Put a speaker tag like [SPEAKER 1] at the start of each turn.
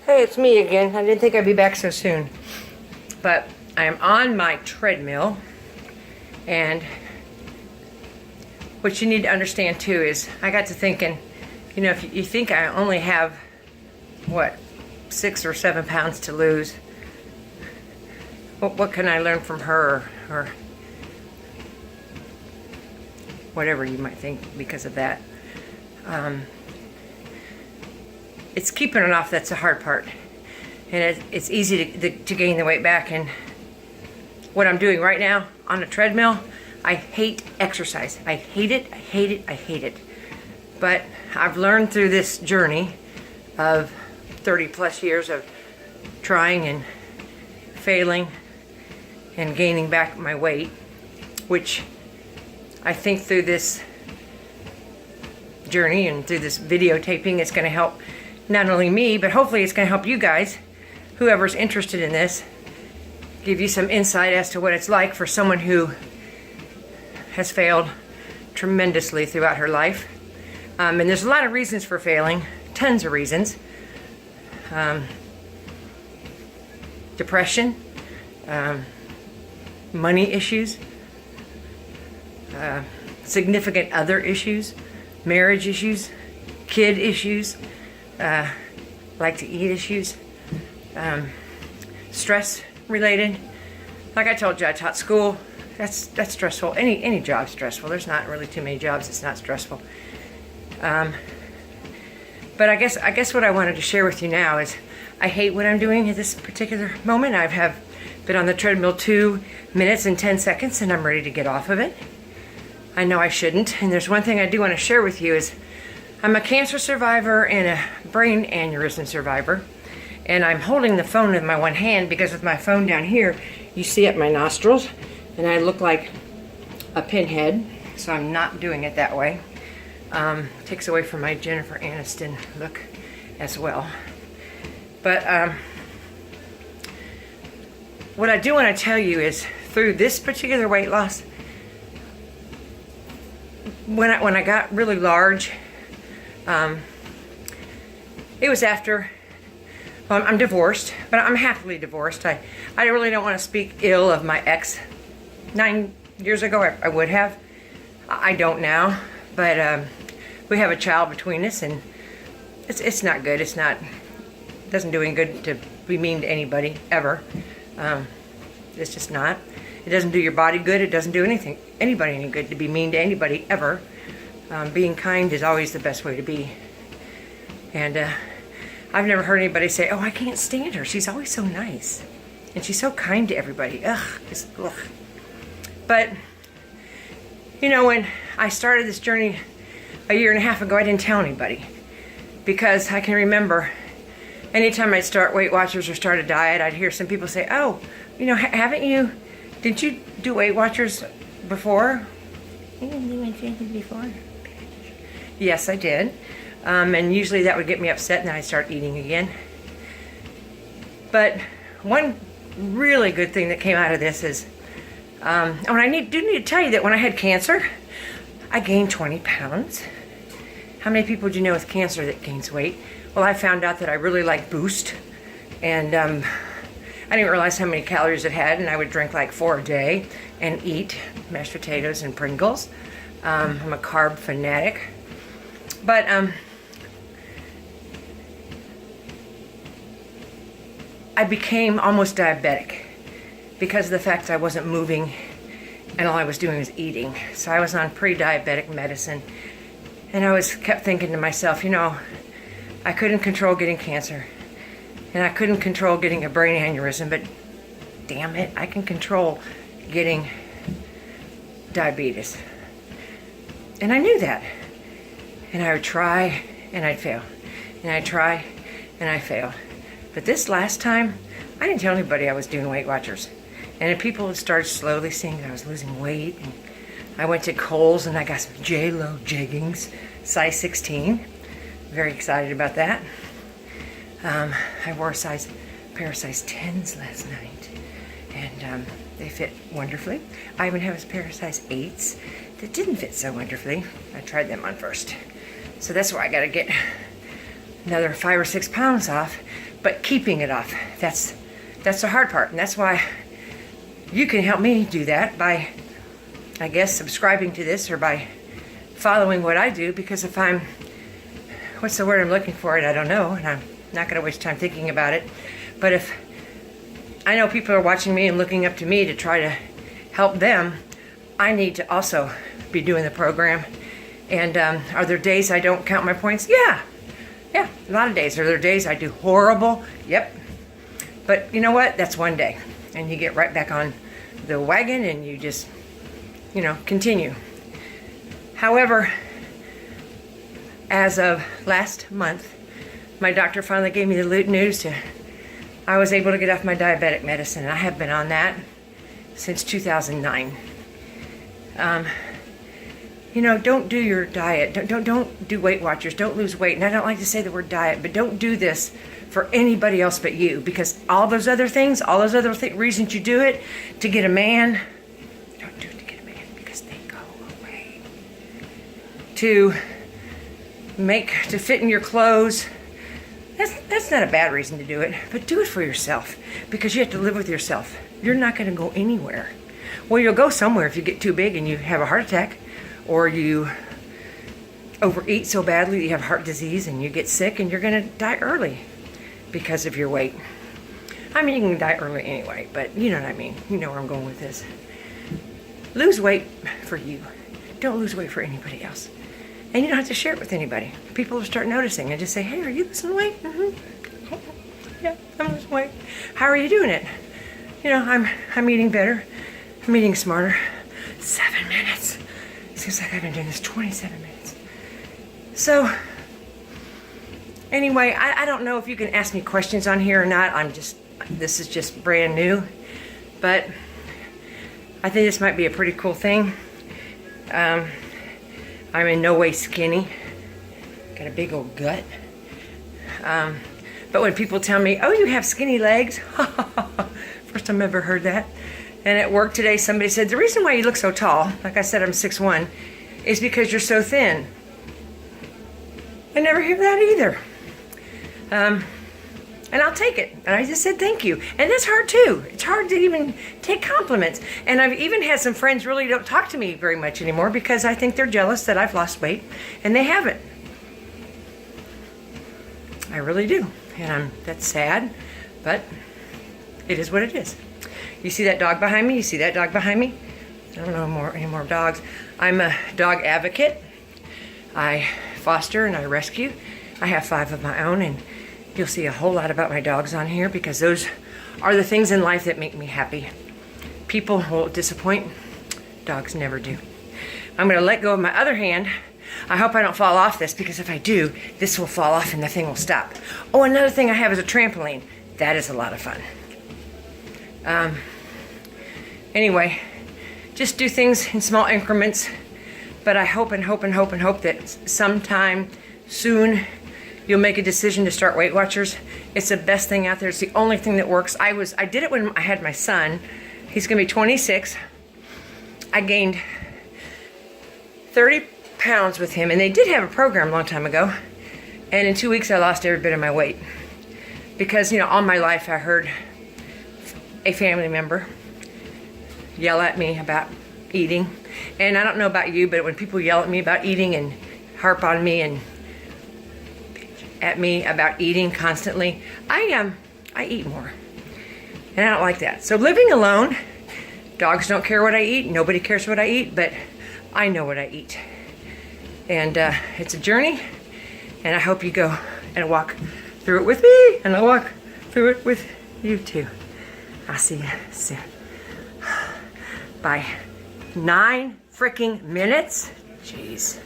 [SPEAKER 1] Hey, it's me again. I didn't think I'd be back so soon. But I am on my treadmill, and what you need to understand too is I got to thinking, you know, if you think I only have, what, 6 or 7 pounds to lose, what can I learn from her, or whatever you might think because of that. It's keeping it off that's the hard part, and it's easy to gain the weight back. And what I'm doing right now on a treadmill, I hate exercise. I hate it, I hate it, I hate it. But I've learned through this journey of 30 plus years of trying and failing and gaining back my weight, which I think through this journey and through this videotaping, it's going to help not only me, but hopefully it's going to help you guys, whoever's interested in this, give you some insight as to what it's like for someone who has failed tremendously throughout her life. And there's a lot of reasons for failing, tons of reasons. Depression, money issues, significant other issues, marriage issues, kid issues, like to eat issues, stress related. Like I told you, I taught school. That's stressful. Any job's stressful. There's not really too many jobs that's not stressful. But I guess what I wanted to share with you now is I hate what I'm doing at this particular moment. I have been on the treadmill 2 minutes and 10 seconds, and I'm ready to get off of it. I know I shouldn't. And there's one thing I do want to share with you is I'm a cancer survivor and a brain aneurysm survivor. And I'm holding the phone with my one hand because with my phone down here, you see at my nostrils, and I look like a pinhead. So I'm not doing it that way. Takes away from my Jennifer Aniston look as well. But what I do want to tell you is through this particular weight loss, when I got really large, it was after, well, I'm divorced, but I'm happily divorced. I really don't want to speak ill of my ex. 9 years ago, I would have. I don't now, but we have a child between us, and it's not good. It doesn't do any good to be mean to anybody, ever. It's just not. It doesn't do your body good. It doesn't do anybody any good to be mean to anybody, ever. Being kind is always the best way to be. And I've never heard anybody say, oh, I can't stand her. She's always so nice. And she's so kind to everybody. Ugh, just ugh. But, you know, when I started this journey a year and a half ago, I didn't tell anybody. Because I can remember anytime I'd start Weight Watchers or start a diet, I'd hear some people say, oh, you know, didn't you do Weight Watchers before? You didn't do Weight Watchers before? Yes, I did. And usually that would get me upset, and then I'd start eating again. But one really good thing that came out of this is, I need to tell you that when I had cancer, I gained 20 pounds. How many people do you know with cancer that gains weight? Well, I found out that I really like Boost, and I didn't realize how many calories it had, and I would drink like 4 a day and eat mashed potatoes and Pringles. I'm a carb fanatic. But I became almost diabetic because of the fact I wasn't moving and all I was doing was eating. So I was on pre-diabetic medicine, and I kept thinking to myself, you know, I couldn't control getting cancer, and I couldn't control getting a brain aneurysm, but damn it, I can control getting diabetes. And I knew that. And I would try, and I'd fail. And I'd try, and I failed. But this last time, I didn't tell anybody I was doing Weight Watchers. And if people would start slowly seeing that I was losing weight, and I went to Kohl's and I got some J-Lo jeggings, size 16. Very excited about that. I wore a pair of size 10s last night, and they fit wonderfully. I even have a pair of size 8s that didn't fit so wonderfully. I tried them on first. So that's why I gotta get another 5 or 6 pounds off, but keeping it off. That's the hard part, and that's why you can help me do that by, I guess, subscribing to this or by following what I do, because if I'm, what's the word I'm looking for? I don't know, and I'm not going to waste time thinking about it, but if I know people are watching me and looking up to me to try to help them, I need to also be doing the program. And are there days I don't count my points? Yeah, a lot of days. Are there days I do horrible? Yep. But you know what? That's one day. And you get right back on the wagon and you just, continue. However, as of last month, my doctor finally gave me the news I was able to get off my diabetic medicine, and I have been on that since 2009. Don't do your diet. Don't do Weight Watchers. Don't lose weight. And I don't like to say the word diet, but don't do this for anybody else but you, because all those other things, reasons you do it to get a man, don't do it to get a man, because they go away. To fit in your clothes, that's not a bad reason to do it, but do it for yourself, because you have to live with yourself. You're not going to go anywhere. Well, you'll go somewhere if you get too big and you have a heart attack, or you overeat so badly that you have heart disease and you get sick and you're going to die early because of your weight. I mean, you can die early anyway, but you know what I mean. You know where I'm going with this. Lose weight for you. Don't lose weight for anybody else. And you don't have to share it with anybody. People will start noticing and just say, hey, are you losing weight? Mm-hmm. Yeah, I'm losing weight. How are you doing it? I'm eating better. I'm eating smarter. 7 minutes. Seems like I've been doing this 27 minutes. So, anyway, I don't know if you can ask me questions on here or not. This is just brand new. But I think this might be a pretty cool thing. I'm in no way skinny. Got a big old gut. But when people tell me, oh, you have skinny legs. First time I've ever heard that. And at work today, somebody said, the reason why you look so tall, like I said, I'm 6'1", is because you're so thin. I never hear that either. And I'll take it. And I just said thank you. And that's hard too. It's hard to even take compliments. And I've even had some friends really don't talk to me very much anymore because I think they're jealous that I've lost weight and they haven't. I really do. And that's sad, but it is what it is. You see that dog behind me? You see that dog behind me? I don't know any more dogs. I'm a dog advocate. I foster and I rescue. I have 5 of my own, and you'll see a whole lot about my dogs on here because those are the things in life that make me happy. People will disappoint. Dogs never do. I'm going to let go of my other hand. I hope I don't fall off this, because if I do, this will fall off and the thing will stop. Oh, another thing I have is a trampoline. That is a lot of fun. Anyway, just do things in small increments, but I hope that sometime soon you'll make a decision to start Weight Watchers. It's the best thing out there. It's the only thing that works. I did it when I had my son. He's gonna be 26. I gained 30 pounds with him, and they did have a program a long time ago, and in 2 weeks I lost every bit of my weight, because all my life I heard a family member yell at me about eating. And I don't know about you, but when people yell at me about eating and harp on me and at me about eating constantly, I eat more, and I don't like that. So living alone, dogs don't care what I eat, nobody cares what I eat, but I know what I eat. And it's a journey, and I hope you go and walk through it with me, and I'll walk through it with you too. I'll see you soon. Bye. 9 freaking minutes? Jeez.